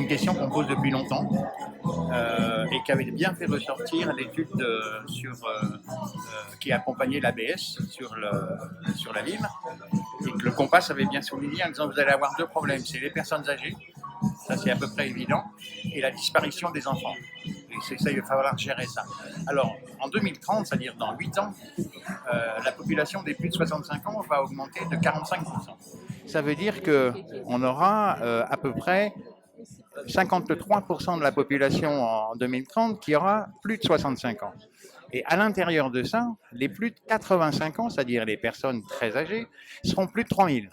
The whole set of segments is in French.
question qu'on pose depuis longtemps et qui avait bien fait ressortir l'étude qui accompagnait l'ABS sur la Lime, et que le Compass avait bien souligné en disant vous allez avoir deux problèmes, c'est les personnes âgées, ça c'est à peu près évident, et la disparition des enfants. Et c'est ça, il va falloir gérer ça. Alors, en 2030, c'est-à-dire dans 8 ans, la population des plus de 65 ans va augmenter de 45%. Ça veut dire qu'on aura à peu près 53% de la population en 2030 qui aura plus de 65 ans. Et à l'intérieur de ça, les plus de 85 ans, c'est-à-dire les personnes très âgées, seront plus de 3000.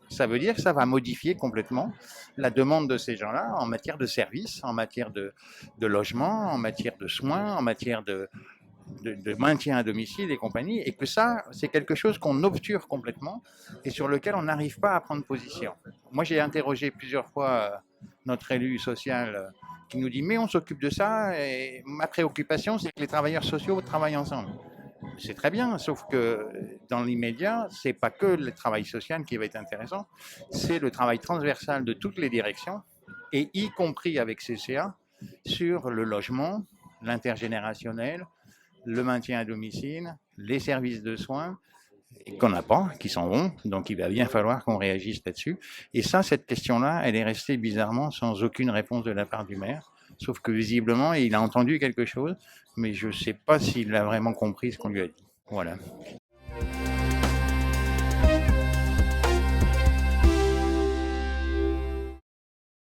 Ça veut dire que ça va modifier complètement la demande de ces gens-là en matière de services, en matière de logement, en matière de soins, en matière de maintien à domicile et compagnie, et que ça, c'est quelque chose qu'on obture complètement et sur lequel on n'arrive pas à prendre position. Moi, j'ai interrogé plusieurs fois notre élu social qui nous dit « mais on s'occupe de ça et ma préoccupation, c'est que les travailleurs sociaux travaillent ensemble ». C'est très bien, sauf que dans l'immédiat, c'est pas que le travail social qui va être intéressant, c'est le travail transversal de toutes les directions, et y compris avec CCA, sur le logement, l'intergénérationnel, le maintien à domicile, les services de soins, qu'on n'a pas, qui s'en vont, donc il va bien falloir qu'on réagisse là-dessus. Et ça, cette question-là, elle est restée bizarrement sans aucune réponse de la part du maire, sauf que visiblement, il a entendu quelque chose, mais je ne sais pas s'il a vraiment compris ce qu'on lui a dit. Voilà.